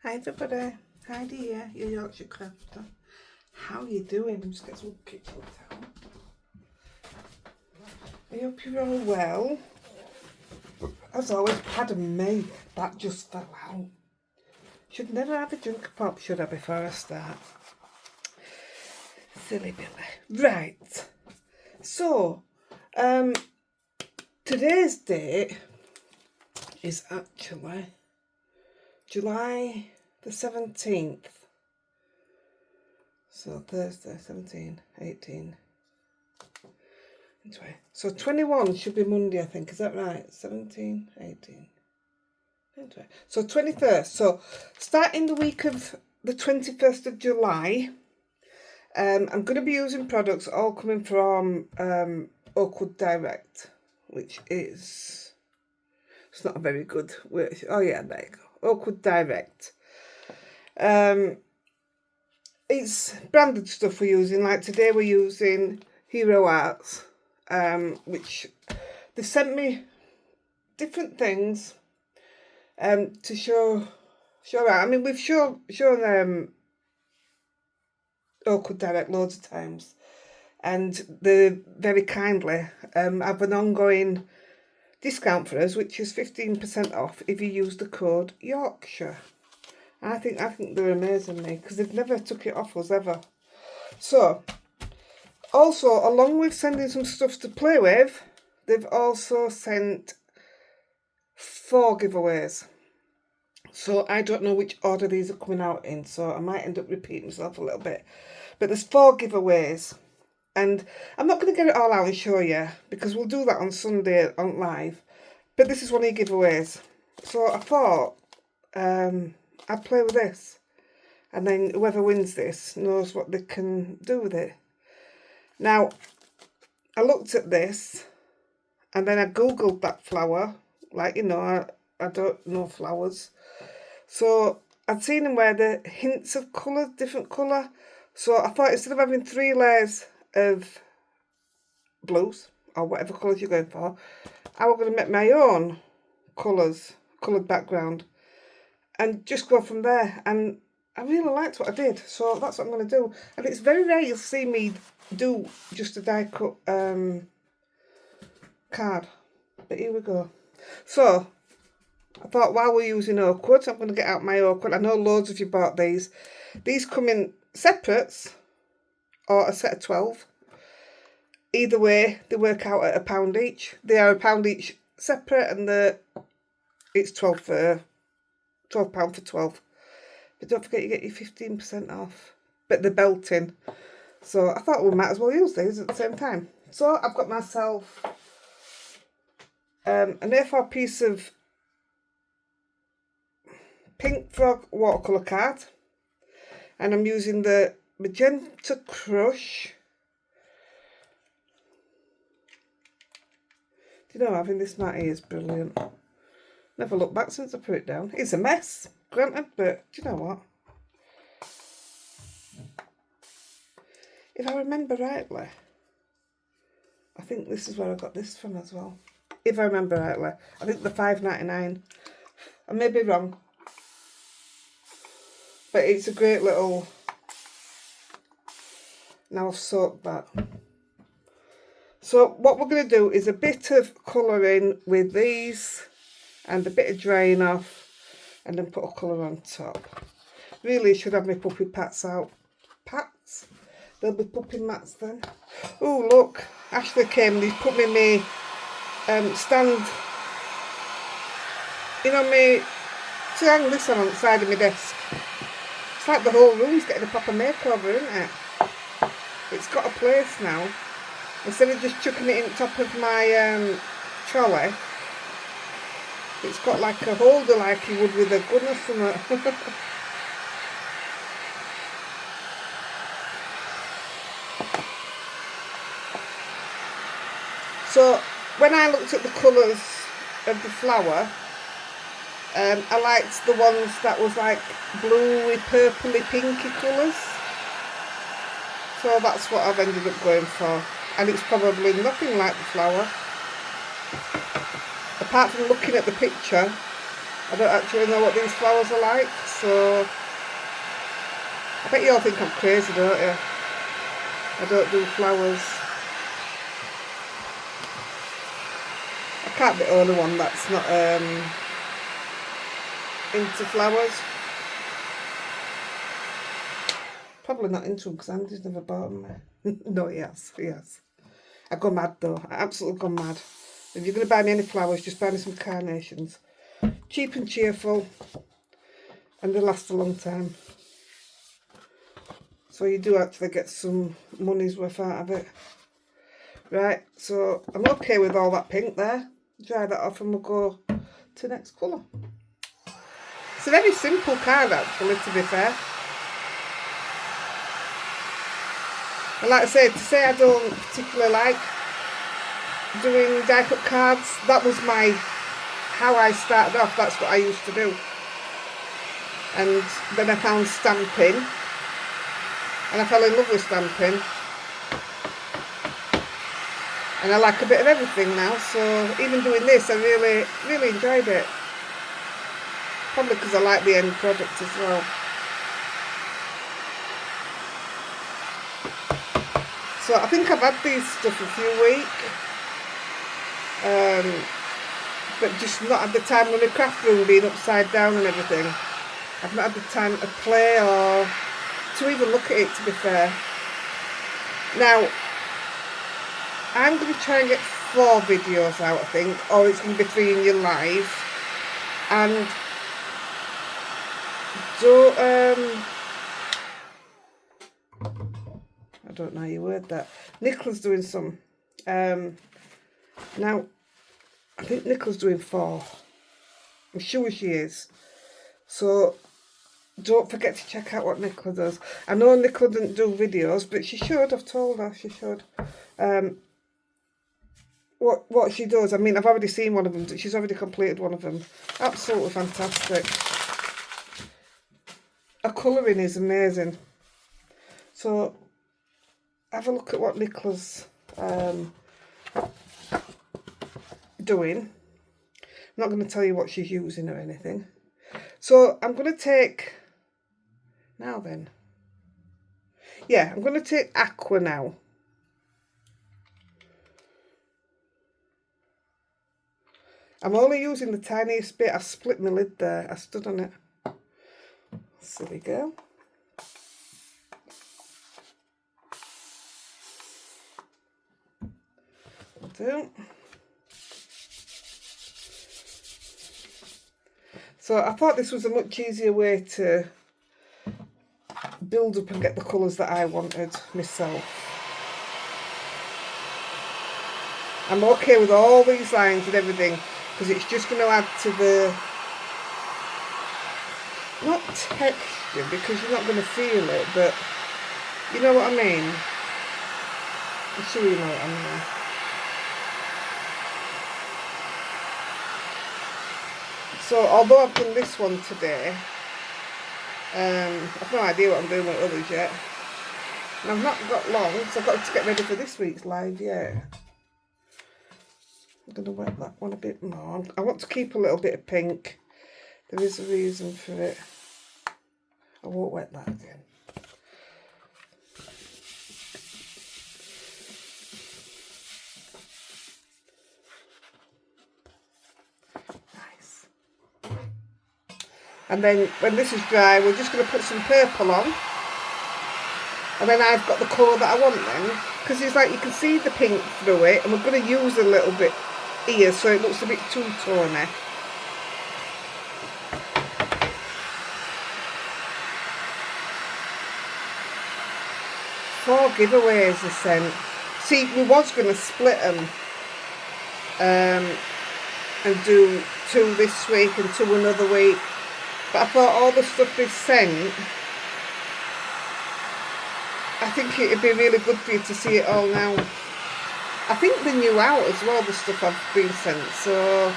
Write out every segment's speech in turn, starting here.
Hi everybody, Heidi here, your Yorkshire crafter. How are you doing? I'm just getting some kitchen towel. I hope you're all well. As always, pardon me, that just fell out. Should never have a drink of pop, should I, before I start? Silly Billy. Right, so, today's date is actually July the 17th. So Thursday, 17, 18, and 20. So 21 should be Monday, I think. Is that right? 17, 18, and 20. So 21st. So starting the week of the 21st of July, I'm going to be using products all coming from Aqua Direct, which is... It's not a very good word. Oh yeah, there you go. Aqua Direct. It's branded stuff we're using. Like today we're using Hero Arts, which they've sent me different things to show out. I mean, we've shown Aqua Direct loads of times, and they very kindly have an ongoing discount for us, which is 15% off if you use the code Yorkshire. I think they're amazing, me, because they've never took it off us ever. So, also, along with sending some stuff to play with, they've also sent 4 giveaways. So I don't know which order these are coming out in, so I might end up repeating myself a little bit. But there's 4 giveaways, and I'm not going to get it all out and show you, because we'll do that on Sunday on live. But this is one of the giveaways. So I thought I'd play with this, and then whoever wins this knows what they can do with it. Now, I looked at this, and then I googled that flower. Like, you know, I don't know flowers. So I'd seen them where the hints of colour, different colour. So I thought instead of having 3 layers of blues, or whatever colours you're going for, I was going to make my own colours, coloured background, and just go from there. And I really liked what I did, so that's what I'm going to do. And it's very rare you'll see me do just a die cut card, but here we go. So I thought, while we're using Aqua, I'm going to get out my Aqua. I know loads of you bought these. These come in separates or a set of 12. Either way, they work out at £1 each. They are £1 each separate, and it's £12 for 12. But don't forget, you get your 15% off. But they're belting. So I thought we might as well use these at the same time. So I've got myself an A4 piece of Pink Frog watercolour card. And I'm using the Magenta Crush. Do you know, having this mat here is brilliant. Never looked back since I put it down. It's a mess, granted, but do you know what? If I remember rightly, I think this is where I got this from as well. If I remember rightly. I think the £5.99. I may be wrong. But it's a great little... Now I've soaked that. So what we're going to do is a bit of colouring with these and a bit of drying off, and then put a colour on top. Really should have my puppy pats out. Pats? There'll be puppy mats then. Oh look, Ashley came and he's put me my stand, you know, me to hang this on the side of my desk. It's like the whole room's getting a proper makeover, isn't it? It's got a place now. Instead of just chucking it in top of my trolley, it's got like a holder like you would with a gun or something. So when I looked at the colours of the flower, I liked the ones that was like bluey, purpley, pinky colours. So that's what I've ended up going for. And it's probably nothing like the flower. Apart from looking at the picture, I don't actually know what these flowers are like. so I bet you all think I'm crazy, don't you? I don't do flowers. I can't be the only one that's not into flowers. Probably not into them because Andy's never bought them. No, he has. I go mad though. I absolutely go mad. If you're going to buy me any flowers, just buy me some carnations. Cheap and cheerful. And they last a long time. So you do actually get some money's worth out of it. Right, so I'm okay with all that pink there. Dry that off and we'll go to the next colour. It's a very simple card actually, to be fair. And like I said, to say I don't particularly like doing die cut cards, that was how I started off. That's what I used to do. And then I found stamping, and I fell in love with stamping. And I like a bit of everything now, so even doing this, I really, really enjoyed it. Probably because I like the end product as well. So I think I've had these stuff a few weeks, but just not at the time with my craft room being upside down and everything. I've not had the time to play or to even look at it, to be fair. Now, I'm going to try and get 4 videos out, I think, or it's going to be 3 in your live. And I don't know how you word that. Nicola's doing some. Now, I think Nicola's doing 4. I'm sure she is. So don't forget to check out what Nicola does. I know Nicola didn't do videos, but she should. I've told her she should. What she does, I mean, I've already seen one of them. She's already completed one of them. Absolutely fantastic. Her colouring is amazing. So have a look at what Nicola's doing. I'm not going to tell you what she's using or anything. So I'm going to take, now then, yeah, I'm going to take Aqua now. I'm only using the tiniest bit. I split my lid there. I stood on it. Silly girl. Do. So I thought this was a much easier way to build up and get the colours that I wanted myself. I'm okay with all these lines and everything because it's just going to add to the, not texture because you're not going to feel it, but you know what I mean? I'm sure you know what I mean. So although I've done this one today, I've no idea what I'm doing with others yet. And I've not got long, so I've got to get ready for this week's live, yeah. I'm going to wet that one a bit more. I want to keep a little bit of pink. There is a reason for it. I won't wet that again. Nice. And then when this is dry, we're just going to put some purple on. And then I've got the colour that I want then. Because it's like you can see the pink through it. And we're going to use a little bit here so it looks a bit two-tone. 4 giveaways I sent. See, we was going to split them and do 2 this week and 2 another week. But I thought all the stuff we've sent, I think it'd be really good for you to see it all now. I think they're new out as well, the stuff I've been sent, so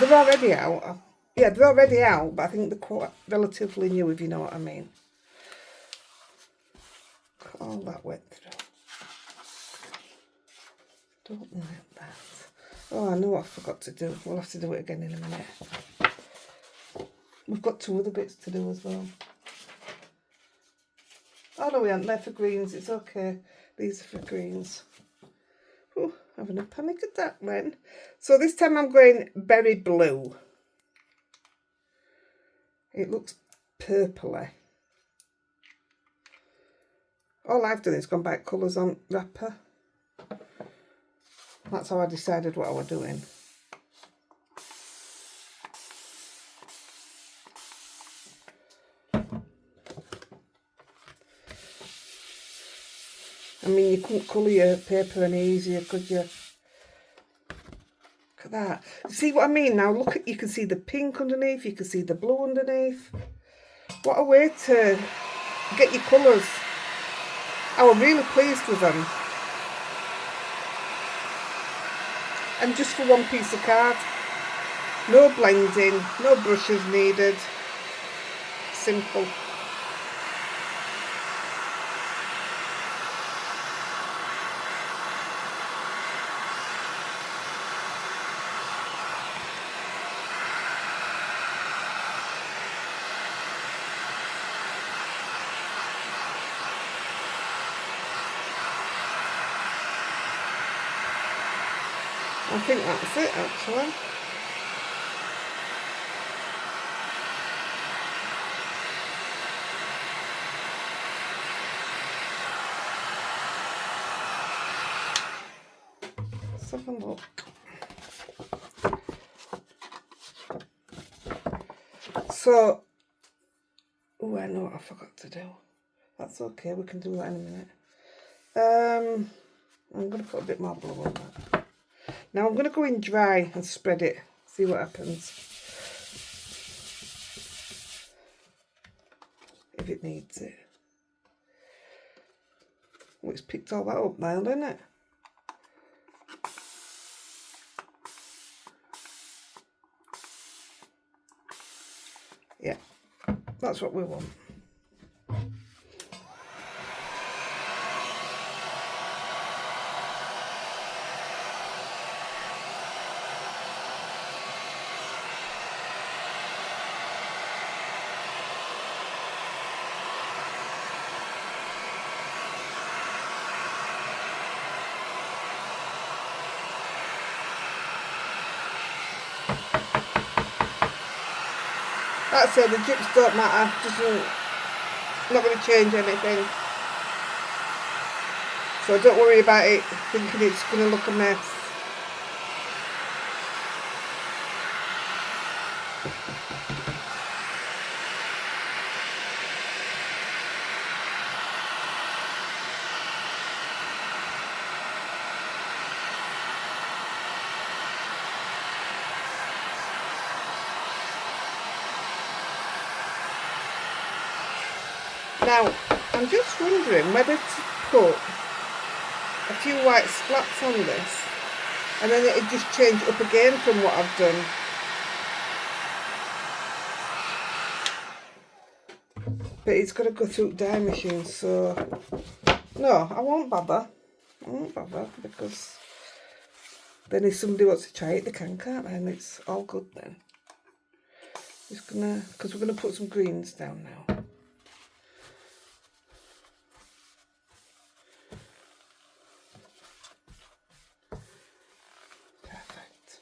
they're already out. Yeah, they're already out, but I think they're quite relatively new, if you know what I mean. Got all that wet through. Don't like that. Oh, I know what I forgot to do. We'll have to do it again in a minute. We've got 2 other bits to do as well. Oh no, we aren't. They're for greens. It's okay. These are for greens. Oh, having a panic attack then. So this time I'm going berry blue. It looks purpley. All I've done is gone back colours on wrapper. That's how I decided what I was doing. I mean, you couldn't colour your paper any easier, could you? Look at that. See what I mean? Now look at, you can see the pink underneath, you can see the blue underneath. What a way to get your colours. I was really pleased with them. And just for one piece of card. No blending, no brushes needed. Simple. I think that's it actually. Let's have a look. So, oh, I know what I forgot to do. That's okay, we can do that in a minute. I'm going to put a bit more blue on that. Now I'm going to go in dry and spread it, see what happens. If it needs it. Oh, it's picked all that up now, isn't it? Yeah, that's what we want. Like I said, the drips don't matter, not going to change anything. So don't worry about it thinking it's going to look a mess. Now, I'm just wondering whether to put a few white splats on this and then it'd just change up again from what I've done. But it's got to go through dye machine, so no, I won't bother. I won't bother because then if somebody wants to try it, they can, can't they? And it's all good then. Just gonna, because we're gonna put some greens down now. Perfect.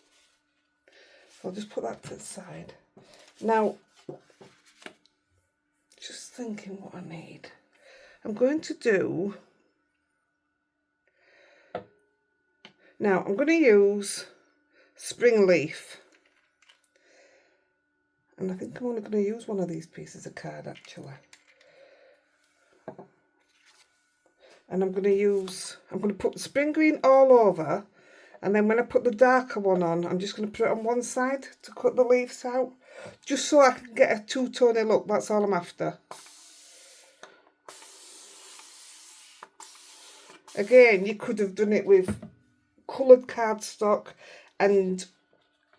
So I'll just put that to the side. Now, just thinking what I need. I'm going to do, now I'm going to use spring leaf. And I think I'm only going to use one of these pieces of card actually. And I'm going to put the spring green all over. And then when I put the darker one on, I'm just going to put it on one side to cut the leaves out. Just so I can get a two-tone look, that's all I'm after. Again, you could have done it with coloured cardstock and,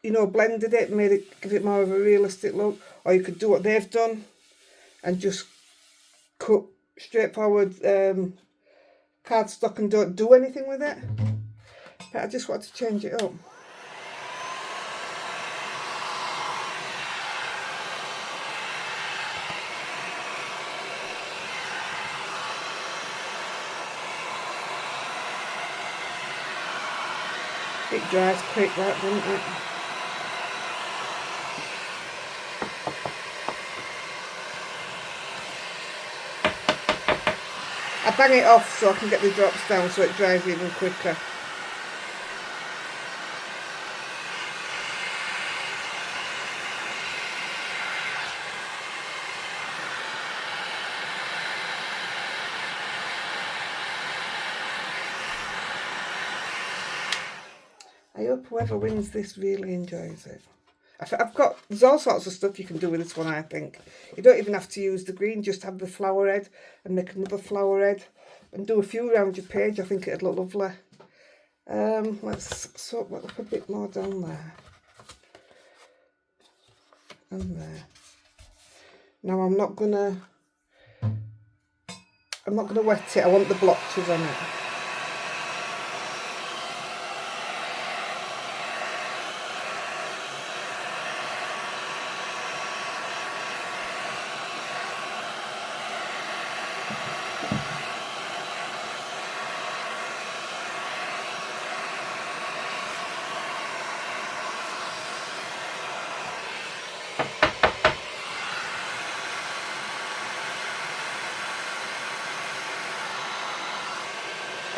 you know, blended it, made it, give it more of a realistic look. Or you could do what they've done and just cut straightforward cardstock and don't do anything with it. But I just wanted to change it up. It dries quick, that, doesn't it? I bang it off so I can get the drops down so it dries even quicker. I hope whoever wins this really enjoys it. There's all sorts of stuff you can do with this one, I think. You don't even have to use the green, just have the flower head and make another flower head and do a few around your page. I think it'd look lovely. Let's sort that up a bit more down there. And there. Now I'm not gonna wet it, I want the blotches on it.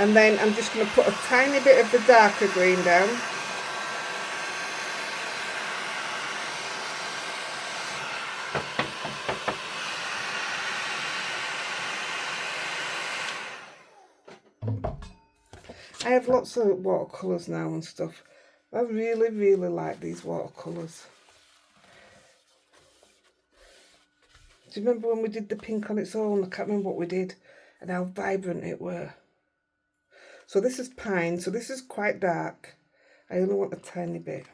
And then I'm just going to put a tiny bit of the darker green down. I have lots of watercolours now and stuff. I really, really like these watercolours. Do you remember when we did the pink on its own? I can't remember what we did and how vibrant it were. So this is pine, so this is quite dark. I only want a tiny bit.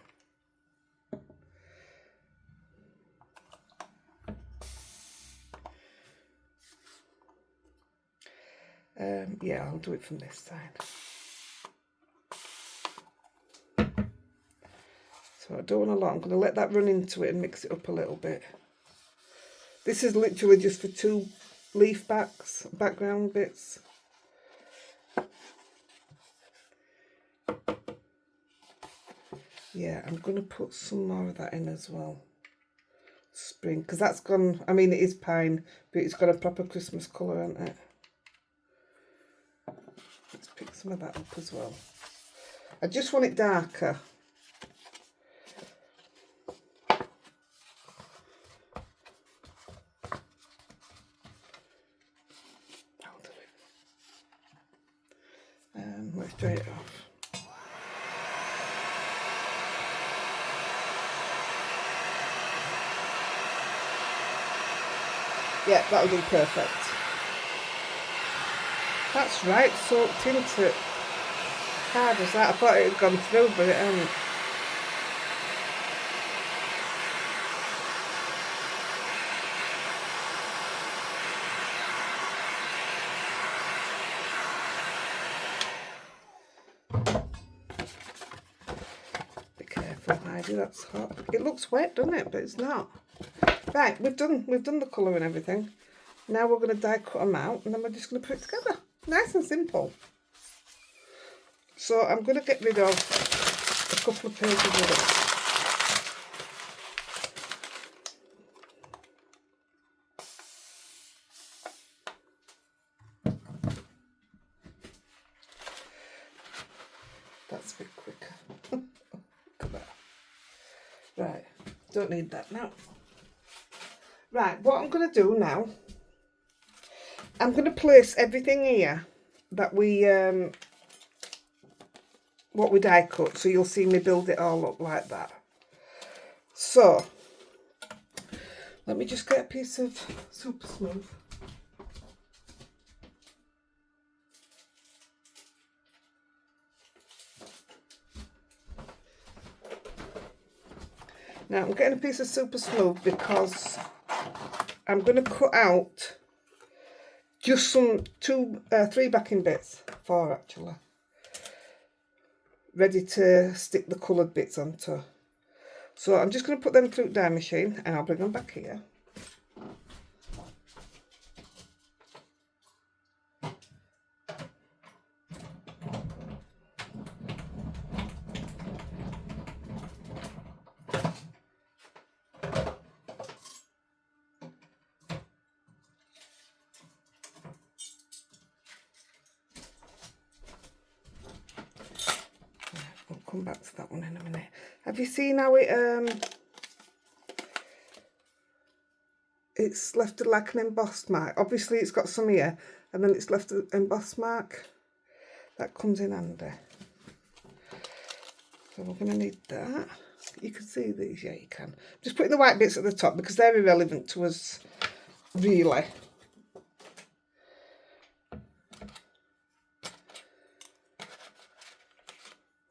Yeah, I'll do it from this side. So I don't want a lot. I'm going to let that run into it and mix it up a little bit. This is literally just for 2 leaf background bits. Yeah, I'm going to put some more of that in as well. Spring, because that's gone, I mean it is pine, but it's got a proper Christmas colour, hasn't it? Let's pick some of that up as well. I just want it darker. I'll do it. Let's dry it off. Yeah, that'll do perfect. That's right, soaked into it. Hard as that. I thought it had gone through, but it hasn't. Be careful, Heidi, that's hot. It looks wet, doesn't it? But it's not. Right, we've done the colour and everything. Now we're going to die cut them out and then we're just going to put it together. Nice and simple. So I'm going to get rid of a couple of pages of it. That's a bit quicker. Look at that. Right, don't need that now. Right, what I'm going to do now, I'm going to place everything here that what we die cut, so you'll see me build it all up like that. So, let me just get a piece of super smooth. Now I'm getting a piece of super smooth because I'm going to cut out just some 3 backing bits, 4 actually, ready to stick the coloured bits onto. So I'm just going to put them through the die machine and I'll bring them back here. come back to that one in a minute. Have you seen how it's left like an embossed mark? Obviously it's got some here and then it's left an embossed mark. That comes in handy. So we're going to need that. You can see these, yeah you can. Just putting the white bits at the top because they're irrelevant to us, really.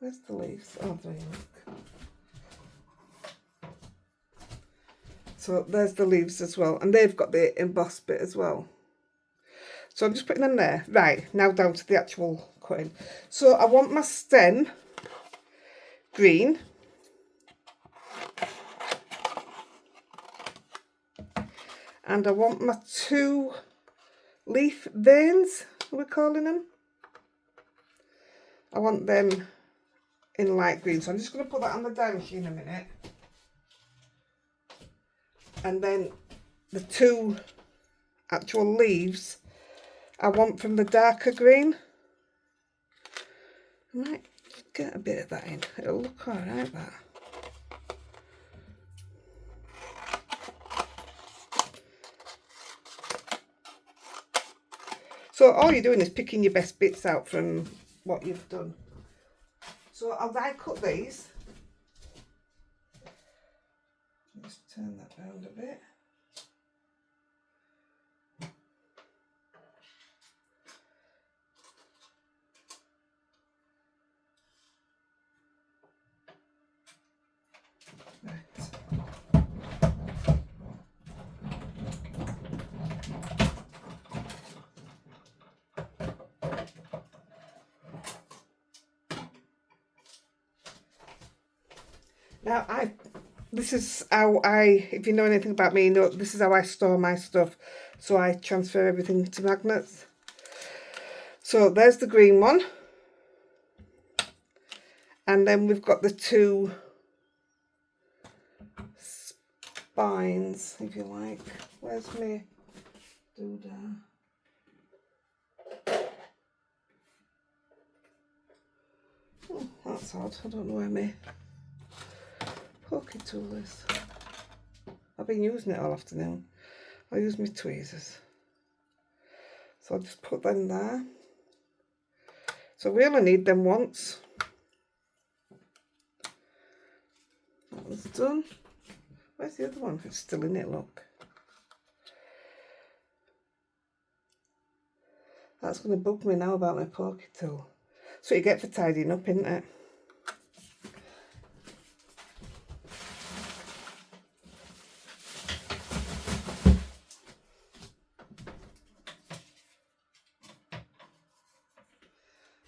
Where's the leaves? Oh, there you look. So there's the leaves as well, and they've got the embossed bit as well. So I'm just putting them there. Right, now down to the actual cutting. So I want my stem green. And I want my 2 leaf veins, we're calling them. I want them in light green. So I'm just going to put that on the die machine a minute. And then the 2 actual leaves I want from the darker green. I might get a bit of that in. It'll look alright, that. So all you're doing is picking your best bits out from what you've done. So I'll die cut these. Just turn that round a bit. Right. Now this is how if you know anything about me, you know this is how I store my stuff. So I transfer everything to magnets. So there's the green one. And then we've got the 2 spines, if you like. Where's my doodah? Oh, that's odd. I don't know where my poking tool is. I've been using it all afternoon. I'll use my tweezers. So I'll just put them there. So we only need them once. That was done. Where's the other one? It's still in it, look. That's going to bug me now about my poker tool. That's what you get for tidying up, isn't it?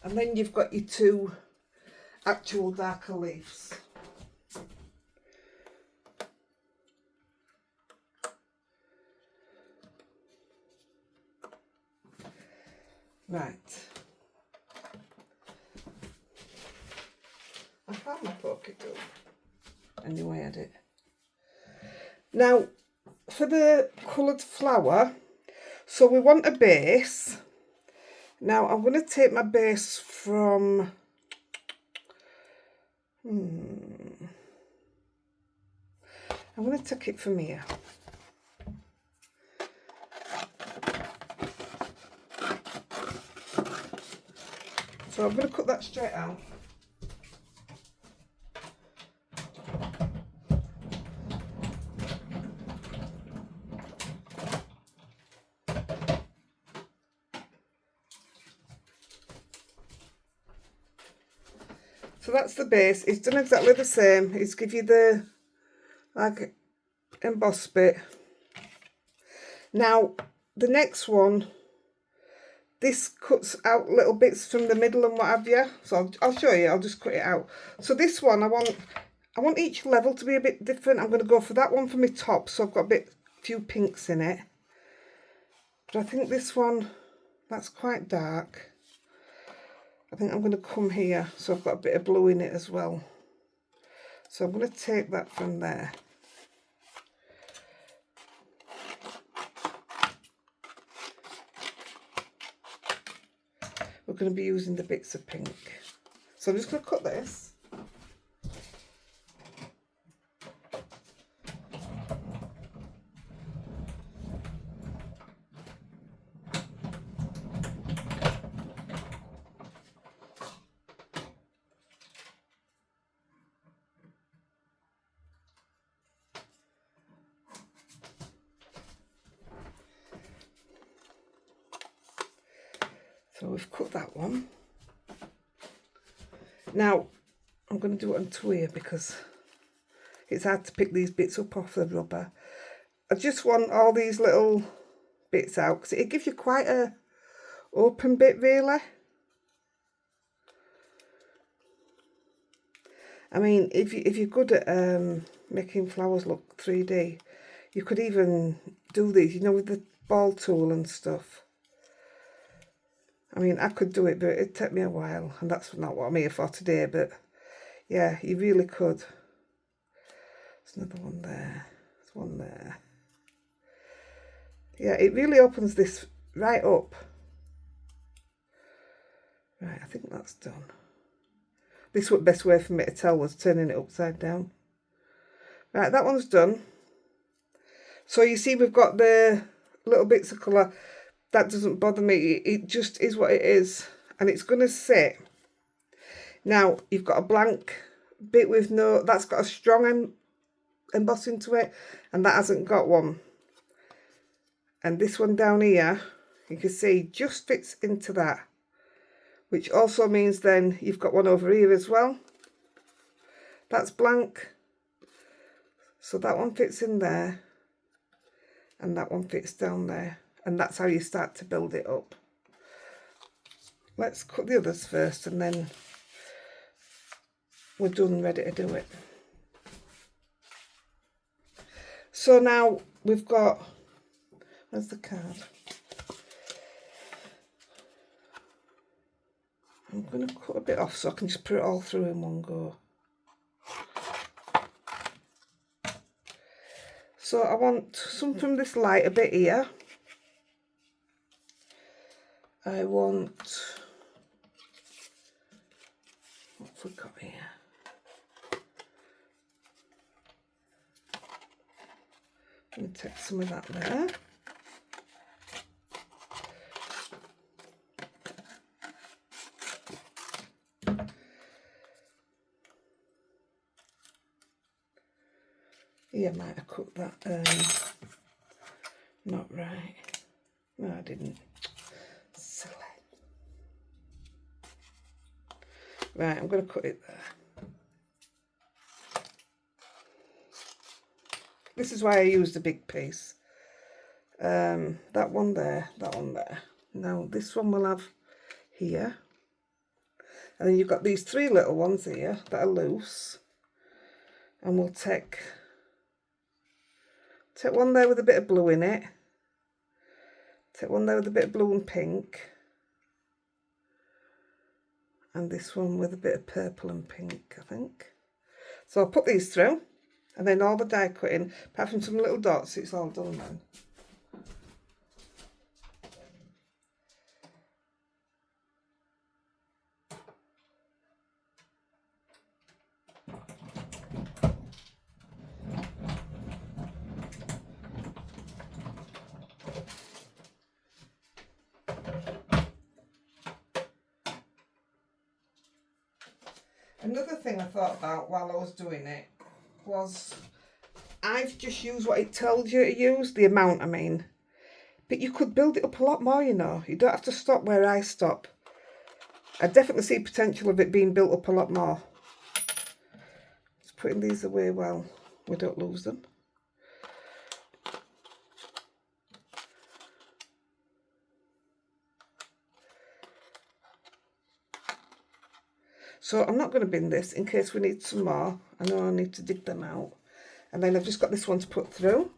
And then you've got your 2 actual darker leaves. Right. I found my pocket tool. Anyway, I had it. Now, for the coloured flower, so we want a base. Now, I'm going to take my base from... I'm going to take it from here. So I'm going to cut that straight out. So that's the base. It's done exactly the same. It's give you the like embossed bit. Now the next one, this cuts out little bits from the middle and what have you. So I'll show you. I'll just cut it out. So this one, I want each level to be a bit different. I'm going to go for that one for my top. So I've got a few pinks in it. But I think this one, that's quite dark. I think I'm going to come here, so I've got a bit of blue in it as well. So I'm going to take that from there. We're going to be using the bits of pink. So I'm just going to cut this. So we've cut that one. Now I'm going to do it on two here because it's hard to pick these bits up off the rubber. I just want all these little bits out because it gives you quite a open bit really. I mean, if you're good at making flowers look 3D, you could even do these, you know, with the ball tool and stuff. I mean, I could do it, but it'd take me a while, and that's not what I'm here for today, but yeah, you really could. There's another one there. There's one there. Yeah, it really opens this right up. Right, I think that's done. This was the best way for me to tell was turning it upside down. Right, that one's done. So you see we've got the little bits of colour. That doesn't bother me. It just is what it is. And it's going to sit. Now, you've got a blank bit with no... That's got a strong embossing to it. And that hasn't got one. And this one down here, you can see, just fits into that. Which also means then you've got one over here as well. That's blank. So that one fits in there. And that one fits down there. And that's how you start to build it up. Let's cut the others first and then we're done, ready to do it. So now we've got, where's the card? I'm going to cut a bit off so I can just put it all through in one go. So I want something this light a bit here. I want, what have we got here? I'm going to take some of that there. Yeah, I might have cut that not right. No, I didn't. Silly. Right, I'm going to cut it there. This is why I used a big piece. That one there, that one there. Now this one we'll have here. And then you've got these three little ones here that are loose. And we'll take one there with a bit of blue in it. Take one there with a bit of blue and pink. And this one with a bit of purple and pink, I think. So I'll put these through. And then all the die cutting, apart from some little dots, it's all done then. Another thing I thought about while I was doing it was I've just used what it tells you to use, the amount I mean. But you could build it up a lot more, you know. You don't have to stop where I stop. I definitely see potential of it being built up a lot more. Just putting these away well we don't lose them. So I'm not going to bin this in case we need some more. I know I need to dig them out. And then I've just got this one to put through.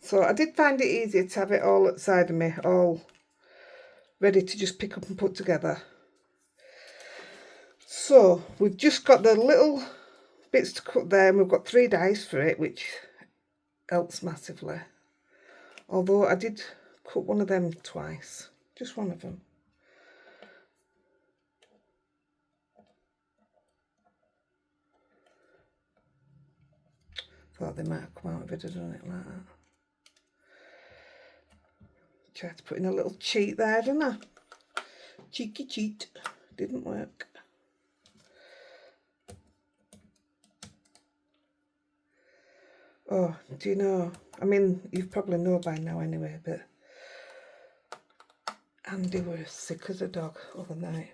So I did find it easier to have it all outside of me, all ready to just pick up and put together. So we've just got the little bits to cut there, and we've got 3 dies for it, which helps massively. Although I did cut one of them twice, just one of them. Thought they might have come out if I'd have done it like that. Tried to put in a little cheat there, didn't I? Cheeky cheat. Didn't work. Oh, do you know? I mean, you probably know by now anyway, but Andy was sick as a dog overnight.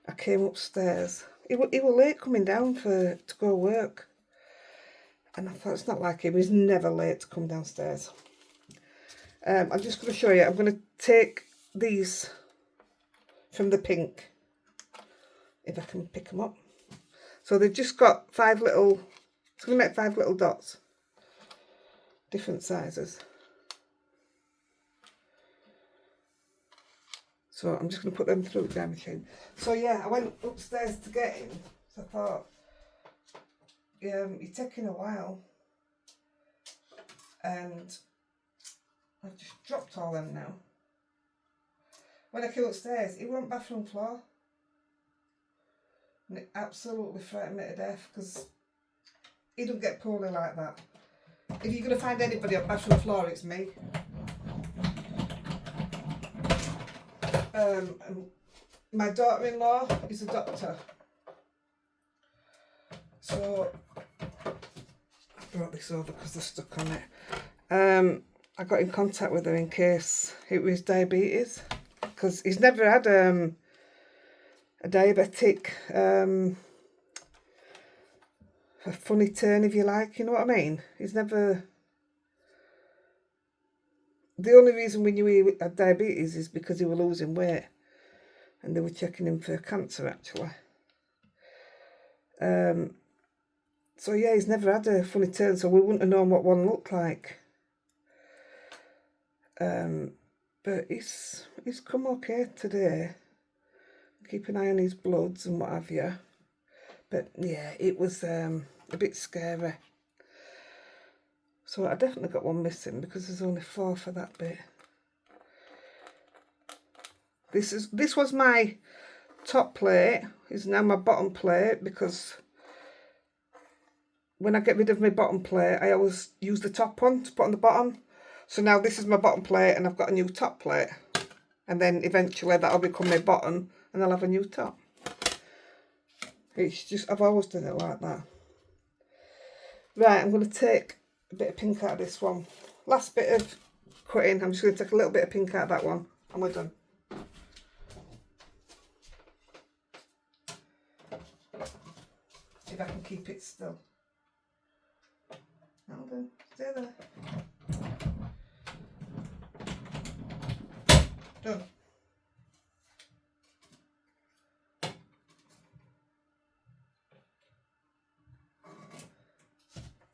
I came upstairs. He was late coming down to go work. And I thought, it's not like him. He's never late to come downstairs. I'm just going to show you. I'm going to take these from the pink, if I can pick them up. So they've just got 5 little, it's going to make 5 little dots, different sizes. So I'm just going to put them through the dye machine. So yeah, I went upstairs to get him. So I thought, you're taking a while. And I've just dropped all them now. When I came upstairs, he went bathroom floor. And it absolutely frightened me to death because he don't get poorly like that. If you're going to find anybody on bathroom floor, it's me. My daughter-in-law is a doctor. So I brought this over because they're stuck on it. I got in contact with her in case it was diabetes, because he's never had a diabetic, a funny turn, if you like, you know what I mean? He's never... The only reason we knew he had diabetes is because he was losing weight, and they were checking him for cancer, actually. So yeah, he's never had a funny turn, so we wouldn't have known what one looked like. But he's come okay today. Keep an eye on his bloods and what have you. But yeah, it was a bit scary. So I definitely got one missing because there's only 4 for that bit. This was my top plate. It's now my bottom plate because when I get rid of my bottom plate, I always use the top one to put on the bottom. So now this is my bottom plate and I've got a new top plate. And then eventually that'll become my bottom and I'll have a new top. It's just, I've always done it like that. Right, I'm going to take a bit of pink out of this one. Last bit of cutting, I'm just going to take a little bit of pink out of that one and we're done. If I can keep it still. Hold on, stay there. Done.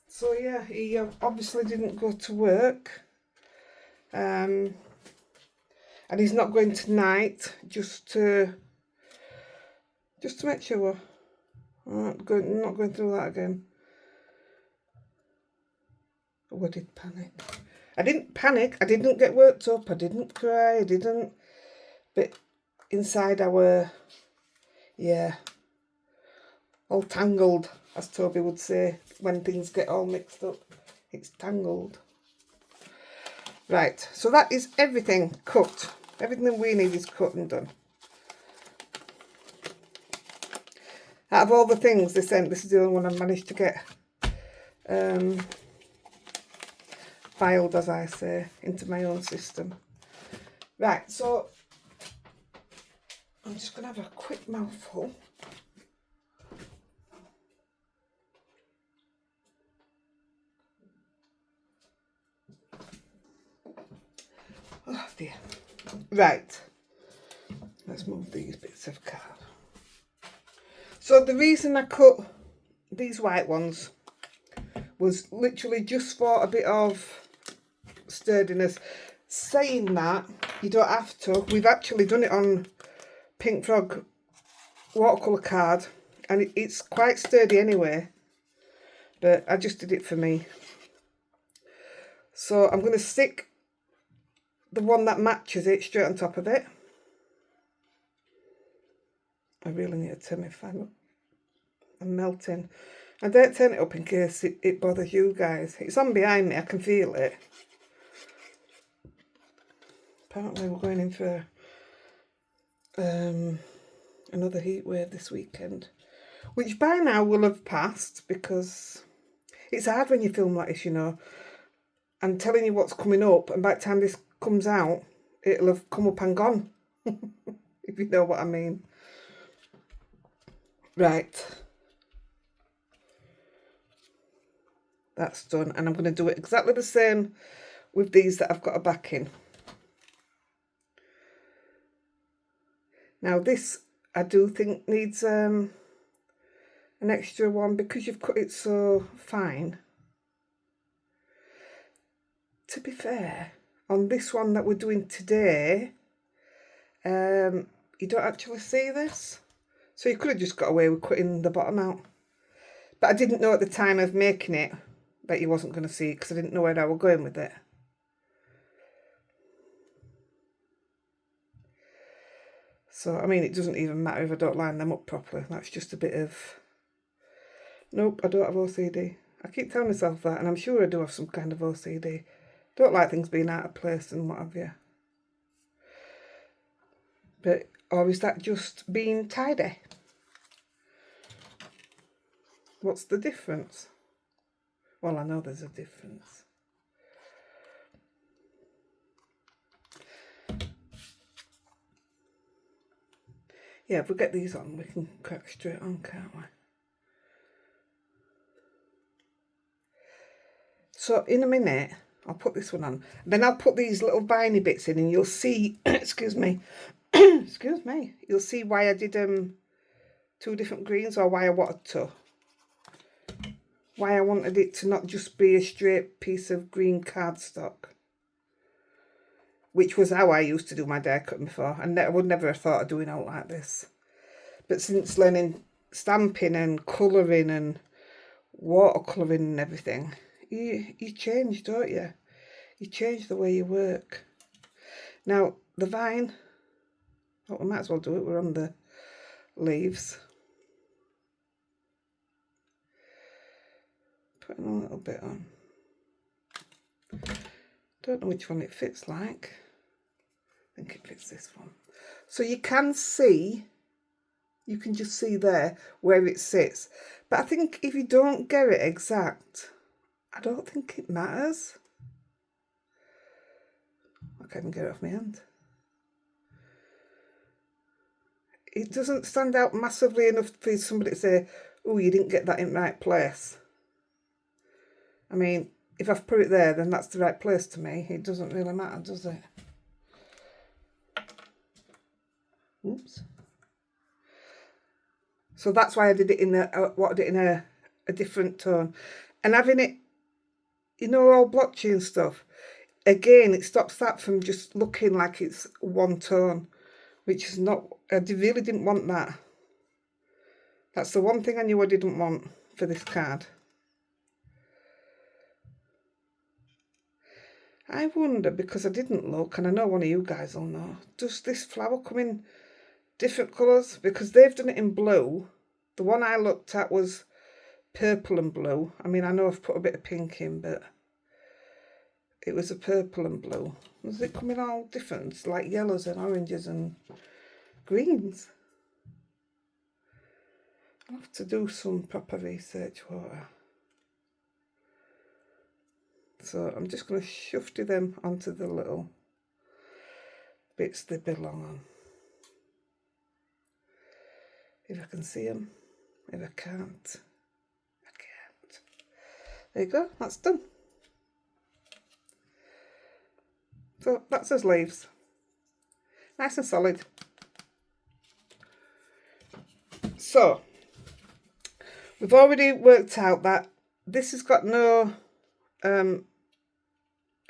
So yeah, he obviously didn't go to work, and he's not going tonight, just to make sure. I'm not going through that again. Oh, I did panic. I didn't panic, I didn't get worked up, I didn't cry, I didn't, but inside I were, yeah, all tangled, as Toby would say, when things get all mixed up. It's tangled. Right, so that is everything cut. Everything that we need is cut and done. Out of all the things they sent, this is the only one I managed to get filed, as I say, into my own system. Right, so I'm just going to have a quick mouthful. Oh dear. Right, let's move these bits of card. So the reason I cut these white ones was literally just for a bit of sturdiness. Saying that, you don't have to. We've actually done it on Pink Frog watercolour card and it's quite sturdy anyway, but I just did it for me. So I'm going to stick the one that matches it straight on top of it. I really need to turn my fan up. I'm melting. I don't turn it up in case it bothers you guys. It's on behind me, I can feel it. Apparently we're going in for another heat wave this weekend, which by now will have passed, because it's hard when you film like this, you know. I'm telling you what's coming up, and by the time this comes out, it'll have come up and gone, if you know what I mean. Right. That's done, and I'm going to do it exactly the same with these that I've got a back in. Now this, I do think needs an extra one, because you've cut it so fine. To be fair, on this one that we're doing today, you don't actually see this. So you could have just got away with cutting the bottom out. But I didn't know at the time of making it that you wasn't going to see it, because I didn't know where I was going with it. So, I mean, it doesn't even matter if I don't line them up properly. That's just a bit of... Nope, I don't have OCD. I keep telling myself that, and I'm sure I do have some kind of OCD. Don't like things being out of place and what have you. But, or is that just being tidy? What's the difference? Well, I know there's a difference. Yeah, if we get these on, we can crack straight on, can't we? So in a minute, I'll put this one on. Then I'll put these little viney bits in, and you'll see, excuse me, excuse me, you'll see why I did two different greens, or why I wanted to. Why I wanted it to not just be a straight piece of green cardstock, which was how I used to do my die cutting before, and I would never have thought of doing out like this. But since learning stamping and colouring and watercolouring and everything, you change, don't you? You change the way you work. Now, the vine, oh, we might as well do it, we're on the leaves. Putting a little bit on. Don't know which one it fits like. I think it fits this one. So you can see, you can just see there where it sits. But I think if you don't get it exact, I don't think it matters. I can't even get it off my hand. It doesn't stand out massively enough for somebody to say, oh, you didn't get that in the right place. I mean, if I've put it there, then that's the right place to me. It doesn't really matter, does it? Oops. So that's why I did it in a different tone. And having it, you know, all blotchy and stuff, again, it stops that from just looking like it's one tone, which is not, I really didn't want that. That's the one thing I knew I didn't want for this card. I wonder, because I didn't look, and I know one of you guys will know, does this flower come in different colours? Because they've done it in blue. The one I looked at was purple and blue. I mean, I know I've put a bit of pink in, but it was a purple and blue. Does it come in all different, like yellows and oranges and greens? I'll have to do some proper research, won't I? So I'm just going to shufty them onto the little bits they belong on. If I can see them. If I can't, I can't. There you go, that's done. So that's his leaves. Nice and solid. So, we've already worked out that this has got no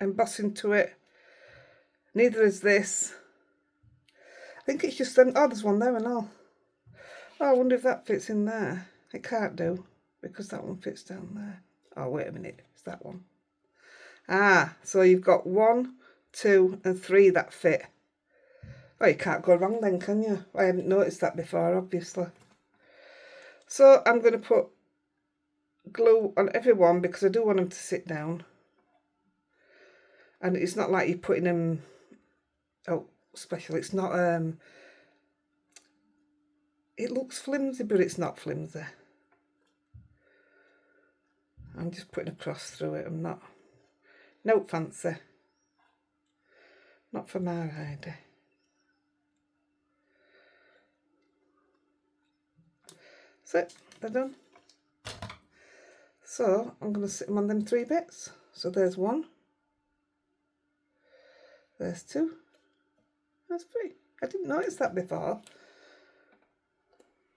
embossing to it. Neither is this. I think it's just them. Oh, there's one there and all. Oh, I wonder if that fits in there. It can't do, because that one fits down there. Oh, wait a minute. It's that one. Ah, so you've got 1, 2 and 3 that fit. Oh, you can't go wrong then, can you? I hadn't noticed that before, obviously. So I'm going to put glue on everyone because I do want them to sit down. And it's not like you're putting them, oh, special. It's not, it looks flimsy, but it's not flimsy. I'm just putting a cross through it. I'm not, no fancy. Not for my Heidi. That's it, they're done. So I'm going to sit them on them 3 bits. So there's 1. There's 2. There's 3. I didn't notice that before.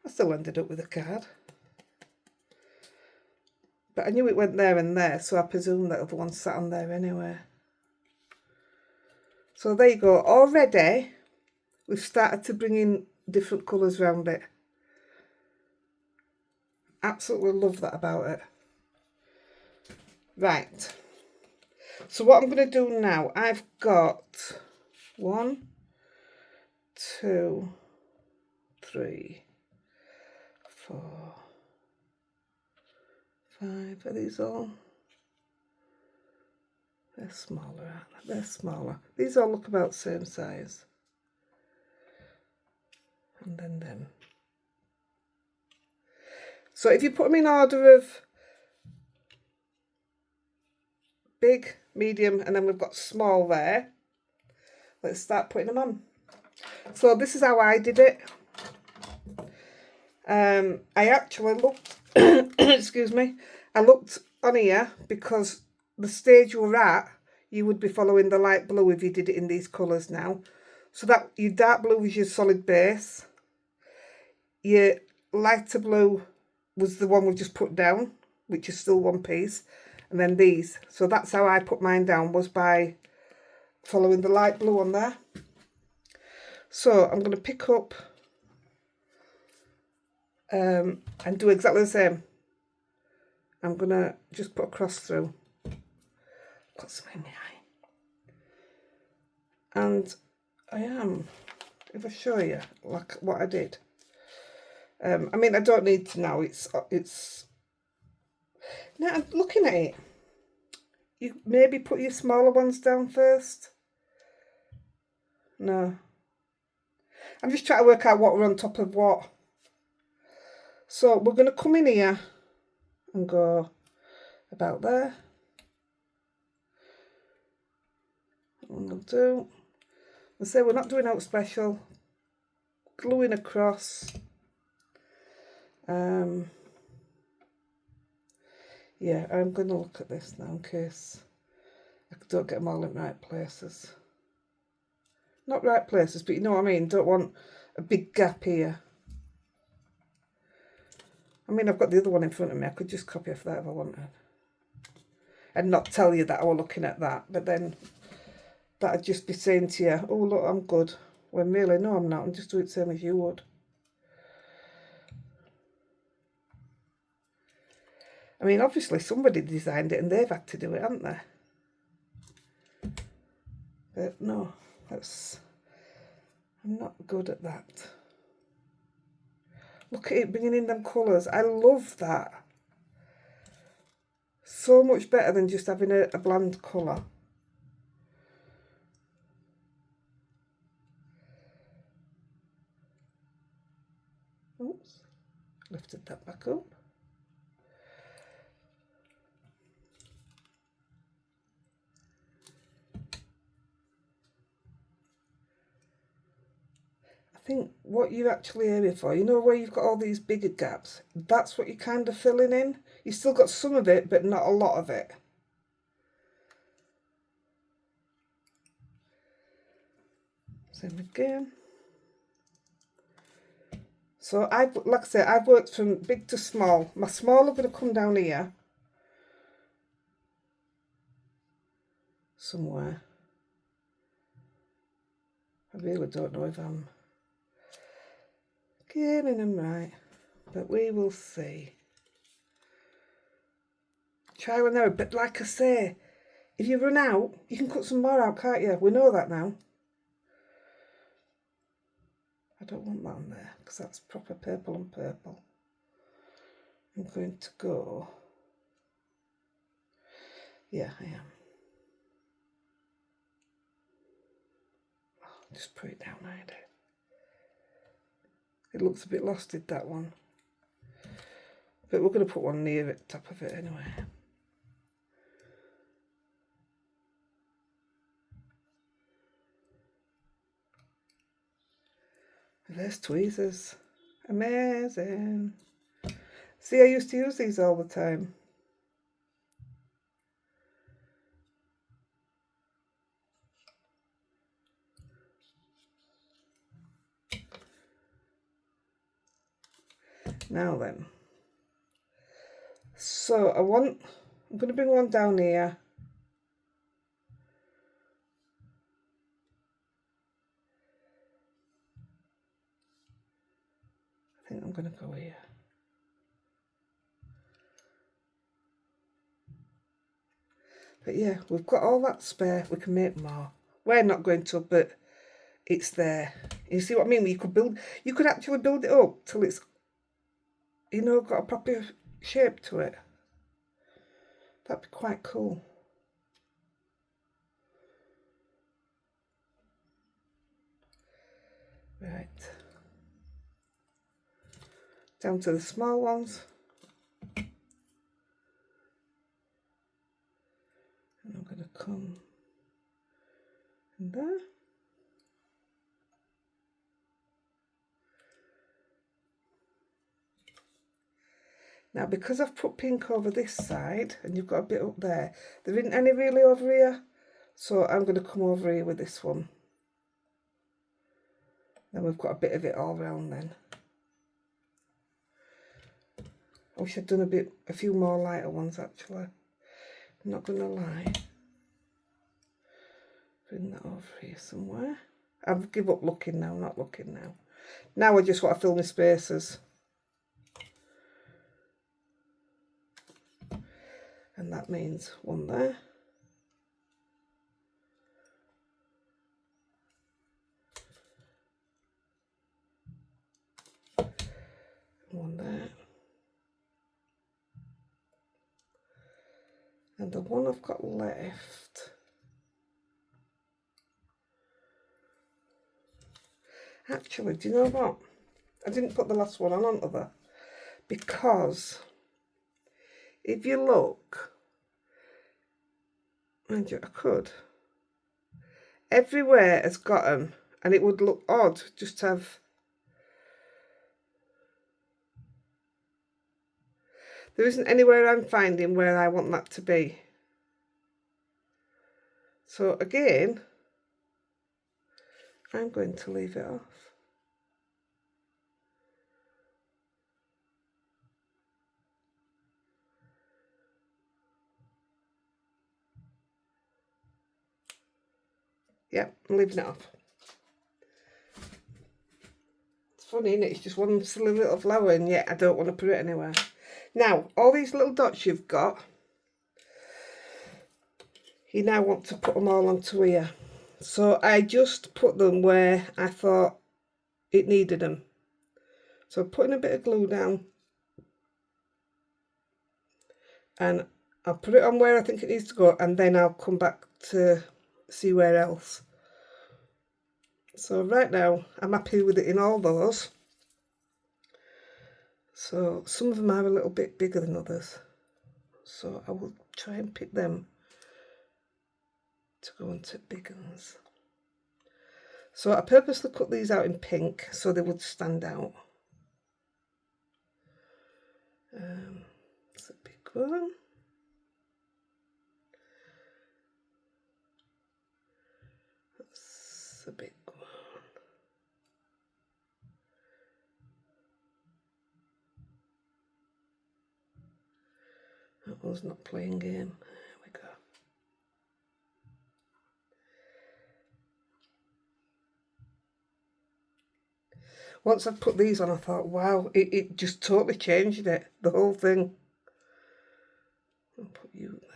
I still ended up with a card. But I knew it went there and there, so I presume that other one sat on there anyway. So there you go. Already, we've started to bring in different colours around it. Absolutely love that about it. Right. So what I'm going to do now, I've got 1, 2, 3, 4, 5. Are these all? They're smaller, aren't they? They're smaller. These all look about the same size. And then them. So if you put them in order of big, medium, and then we've got small there, let's start putting them on. So this is how I did it. I actually looked, excuse me, I looked on here because the stage you were at, you would be following the light blue if you did it in these colours now. So that your dark blue was your solid base. Your lighter blue was the one we just put down, which is still one piece. And then these. So that's how I put mine down, was by following the light blue on there. So I'm going to pick up and do exactly the same. I'm going to just put a cross through. Got some in my eye. And I am, if I show you like what I did. I mean, I don't need to now. It's. Now I'm looking at it. You maybe put your smaller ones down first. No. I'm just trying to work out what we're on top of what. So we're going to come in here and go about there. And we'll do. We'll say we're not doing out special. Gluing across. Yeah, I'm going to look at this now in case I don't get them all in right places. Not right places, but you know what I mean. Don't want a big gap here. I mean, I've got the other one in front of me. I could just copy off that if I wanted. And not tell you that I was looking at that. But then that'd just be saying to you, oh, look, I'm good. When really, no, I'm not. I'm just doing the same as you would. I mean, obviously somebody designed it and they've had to do it, haven't they? But no, I'm not good at that. Look at it bringing in them colours. I love that. So much better than just having a bland colour. Oops, lifted that back up. I think what you're actually aiming for, you know where you've got all these bigger gaps, that's what you're kind of filling in. You've still got some of it, but not a lot of it. Same again. So like I said, I've worked from big to small. My small are going to come down here. Somewhere. I really don't know if I'm getting them right, but we will see. Trial and error, but like I say, if you run out, you can cut some more out, can't you? We know that now. I don't want that on there, because that's proper purple and purple. I'm going to go Yeah, I am. Oh, just put it down, Heidi. It looks a bit lost, did that one? But we're going to put one near the top of it anyway. There's tweezers. Amazing. See, I used to use these all the time. Now then. So I'm going to bring one down here. I think I'm going to go here. But yeah, we've got all that spare. We can make more. We're not going to, but it's there. You see what I mean? You could actually build it up till it's, you know, got a proper shape to it. That'd be quite cool. Right. Down to the small ones. And I'm going to come in there. Now, because I've put pink over this side and you've got a bit up there, there isn't any really over here. So I'm going to come over here with this one. Then we've got a bit of it all round then. I wish I'd done a few more lighter ones actually. I'm not going to lie. Bring that over here somewhere. I've give up looking now, not looking now. Now I just want to fill my spaces. And that means one there. One there. And the one I've got left, actually, do you know what? I didn't put the last one on onto that because if you look, mind you, I could. Everywhere has got them, and it would look odd just to have. There isn't anywhere I'm finding where I want that to be. So again, I'm going to leave it off. Yep, I'm leaving it off. It's funny, isn't it? It's just one silly little flower and yet I don't want to put it anywhere. Now, all these little dots you've got, you now want to put them all onto here. So I just put them where I thought it needed them. So putting a bit of glue down and I'll put it on where I think it needs to go and then I'll come back to see where else. So right now I'm happy with it in all those. So some of them are a little bit bigger than others. So I will try and pick them to go into big ones. So I purposely cut these out in pink so they would stand out. It's a big one. That's a big one. That one's not playing game. There we go. Once I put these on, I thought, wow, it just totally changed it, the whole thing. I'll put you there.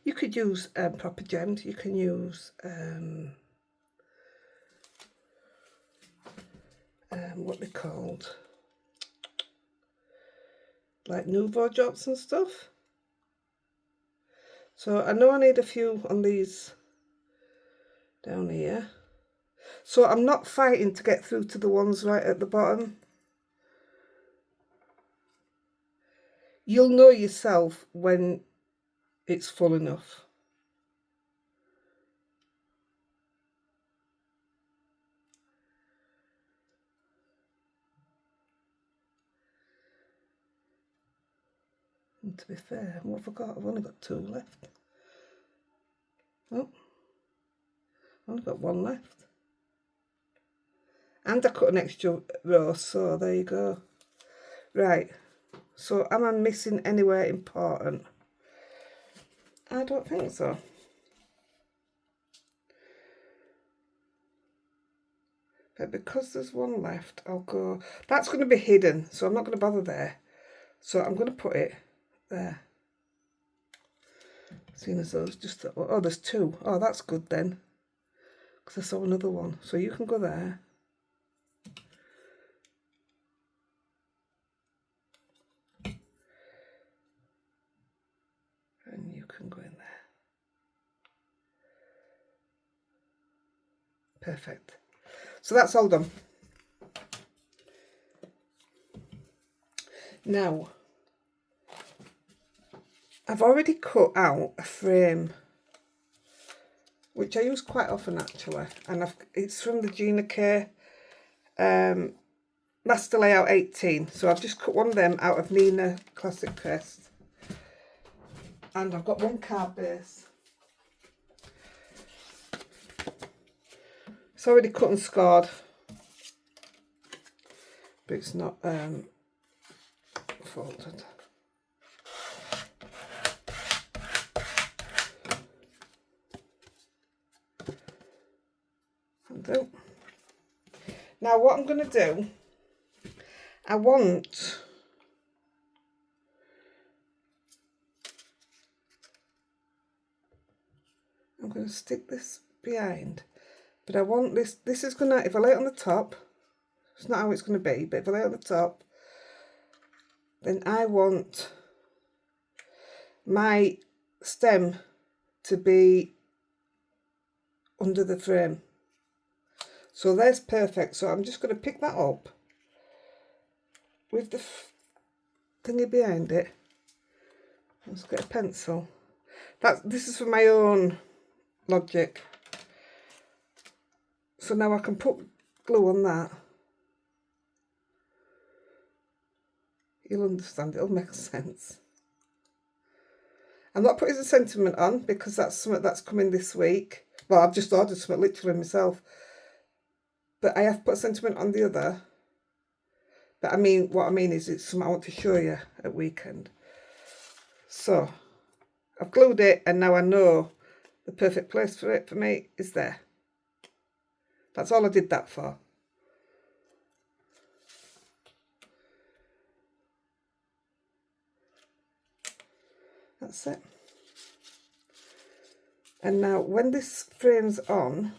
You could use proper gems. You can use what they're called, like Nouveau drops and stuff. So I know I need a few on these down here. So I'm not fighting to get through to the ones right at the bottom. You'll know yourself when it's full enough. And to be fair, what have I got? I've only got 2 left. Oh, I've only got 1 left. And I cut an extra row, so there you go. Right, so am I missing anywhere important? I don't think so. But because there's 1 left, I'll go... That's going to be hidden, so I'm not going to bother there. So I'm going to put it there. Seeing as though it's just... Oh, there's 2. Oh, that's good then. Because I saw another one. So you can go there. And you can go in there. Perfect. So that's all done. Now, I've already cut out a frame, which I use quite often actually, and it's from the Gina K Master Layout 18. So I've just cut one of them out of Nina Classic Crest, and I've got 1 card base. It's already cut and scored, but it's not folded. Undo. Now what I'm going to do, I'm going to stick this behind, but I want this is going to, if I lay it on the top, it's not how it's going to be, but if I lay it on the top, then I want my stem to be under the frame. So there's perfect. So I'm just going to pick that up with the thingy behind it. Let's get a pencil. This is for my own logic. So now I can put glue on that. You'll understand, it'll make sense. I'm not putting the sentiment on because that's something that's coming this week. Well, I've just ordered something literally myself. But I have put sentiment on the other. But I mean, what I mean is it's something I want to show you at weekend. So, I've glued it and now I know the perfect place for it for me is there. That's all I did that for. That's it. And now when this frame's on,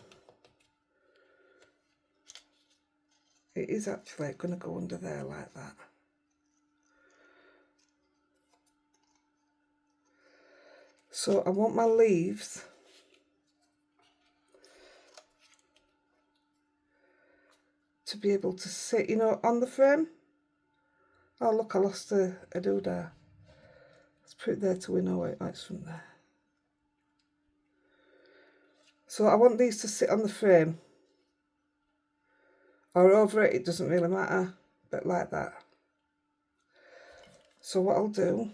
it is actually going to go under there like that. So I want my leaves to be able to sit, you know, on the frame. Oh look, I lost a doodah. Let's put it there till we know it's from there. So I want these to sit on the frame. Or over it, it doesn't really matter, but like that. So what I'll do,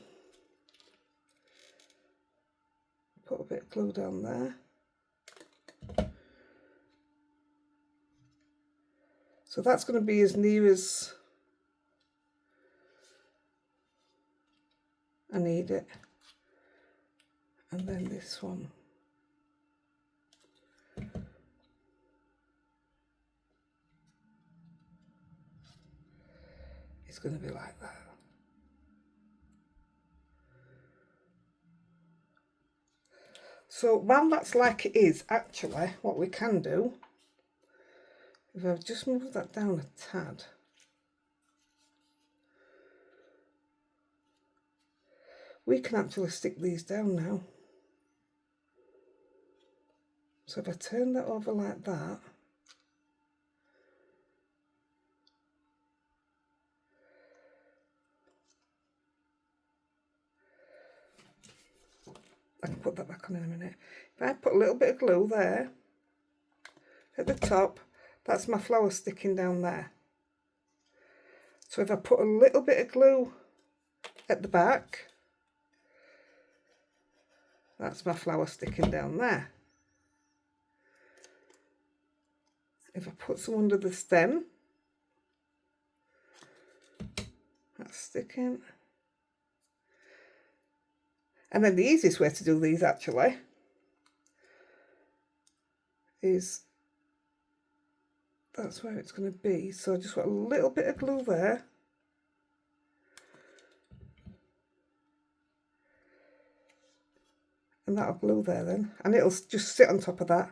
put a bit of glue down there. So that's going to be as near as I need it. And then this one. It's going to be like that. So while that's like it is, actually, what we can do, if I just move that down a tad, we can actually stick these down now. So if I turn that over like that, I can put that back on in a minute. If I put a little bit of glue there at the top, that's my flower sticking down there. So if I put a little bit of glue at the back, that's my flower sticking down there. If I put some under the stem, that's sticking. And then the easiest way to do these actually is, that's where it's going to be. So I just want a little bit of glue there. And that'll glue there then. And it'll just sit on top of that.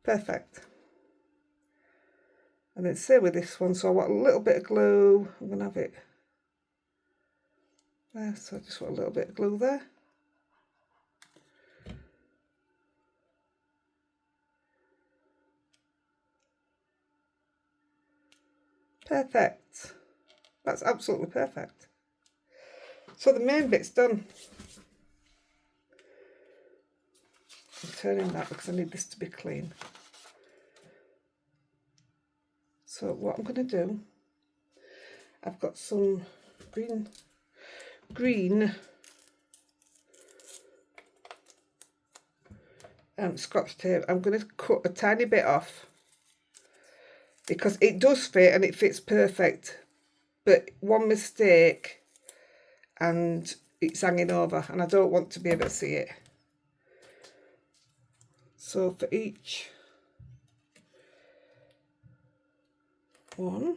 Perfect. And then same with this one. So I want a little bit of glue. I'm going to have it there. So I just want a little bit of glue there. Perfect. That's absolutely perfect. So the main bit's done. I'm turning that because I need this to be clean. So what I'm going to do, I've got some green Scotch tape. I'm going to cut a tiny bit off because it does fit and it fits perfect, but one mistake and it's hanging over and I don't want to be able to see it. So for each one,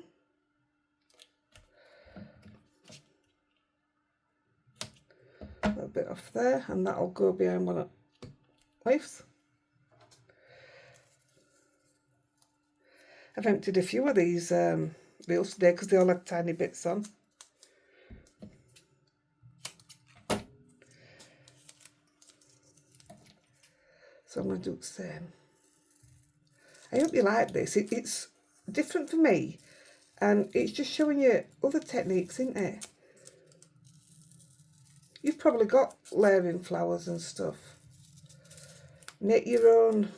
a little bit off there, and that'll go behind one of leaves. I've emptied a few of these reels today because they all have tiny bits on. So I'm going to do the same. I hope you like this. It's different for me and it's just showing you other techniques, isn't it? You've probably got layering flowers and stuff. Make your own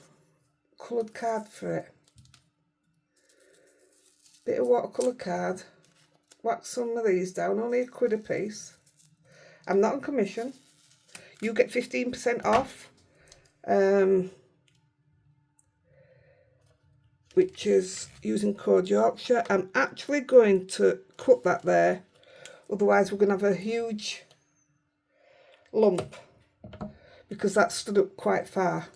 coloured card for it. Bit of watercolour card. Wax some of these down, only £1 a piece. I'm not on commission. You get 15% off. Which is using code Yorkshire. I'm actually going to cut that there, otherwise we're going to have a huge lump because that stood up quite far.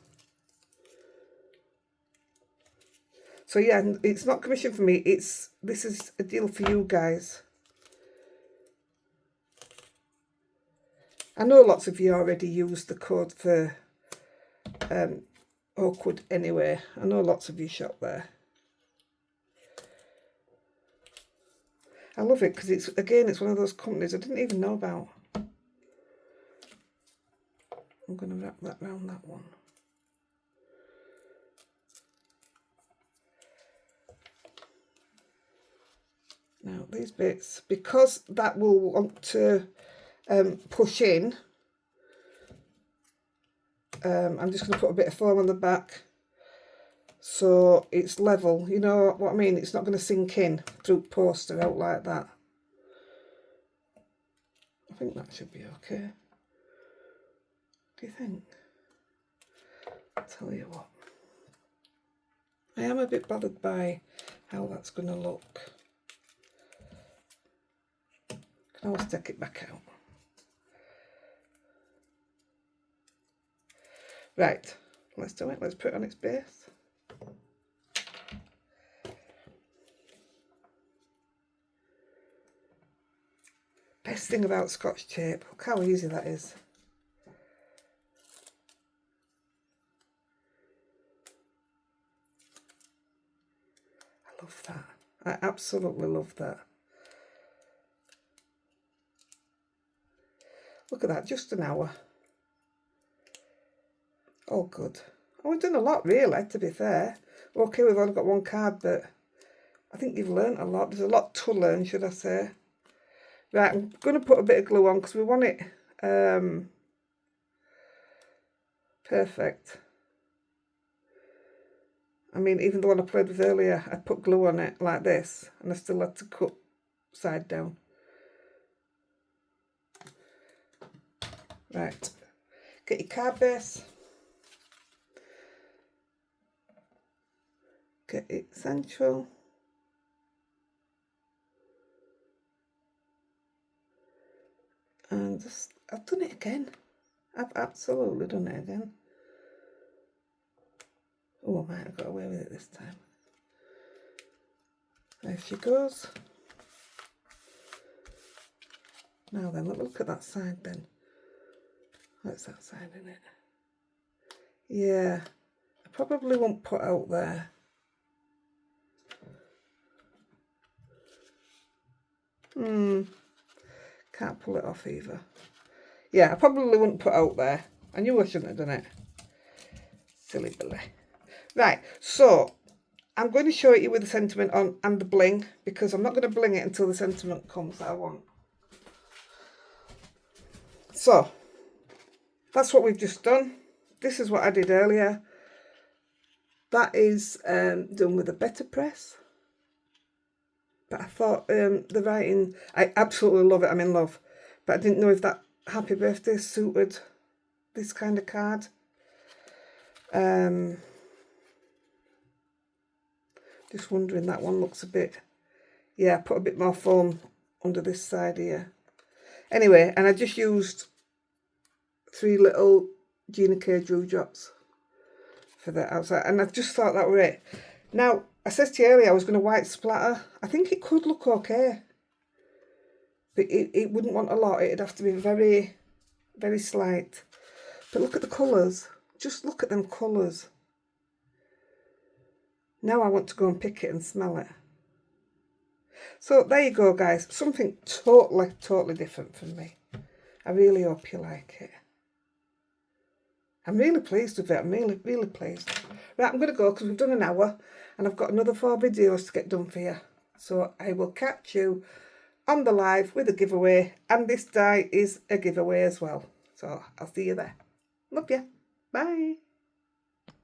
So yeah, it's not commission for me, this is a deal for you guys. I know lots of you already used the code for Aqua anyway. I know lots of you shop there. I love it because it's one of those companies I didn't even know about. I'm going to wrap that around that one. Now these bits, because that will want to push in, I'm just going to put a bit of foam on the back so it's level, you know what I mean? It's not going to sink in through poster out like that. I think that should be okay. Do you think? I'll tell you what, I am a bit bothered by how that's going to look. Can always take it back out. Right, let's do it. Let's put it on its base. Best thing about Scotch tape, look how easy that is. I absolutely love that. Look at that, just an hour. All good. Oh, we've done a lot really, to be fair. Okay, we've only got one card, but I think you've learnt a lot. There's a lot to learn, should I say. Right, I'm going to put a bit of glue on because we want it perfect. I mean, even the one I played with earlier, I put glue on it like this, and I still had to cut side down. Right, get your card base. Get it central. And just, I've done it again. I've absolutely done it again. Oh, I might have got away with it this time. There she goes. Now then, look at that side then. What's that side in it? Yeah, I probably won't put out there. Can't pull it off either. Yeah, I probably wouldn't put out there. I knew I shouldn't have done it. Silly Billy. Right, so I'm going to show it you with the sentiment on and the bling, because I'm not going to bling it until the sentiment comes that I want. So, that's what we've just done. This is what I did earlier. That is done with a better press. But I thought the writing, I absolutely love it, I'm in love. But I didn't know if that happy birthday suited this kind of card. Just wondering, that one looks a bit, yeah, put a bit more foam under this side here. Anyway, and I just used 3 little Gina K dewdrops for the outside, and I just thought that were it. Now, I said to you earlier I was going to white splatter. I think it could look okay, but it wouldn't want a lot. It'd have to be very, very slight. But look at the colours. Just look at them colours. Now I want to go and pick it and smell it. So there you go, guys. Something totally different from me. I really hope you like it. I'm really pleased with it. I'm really pleased. Right, I'm going to go because we've done an hour and I've got another 4 videos to get done for you. So I will catch you on the live with a giveaway, and this die is a giveaway as well. So I'll see you there. Love you. Bye.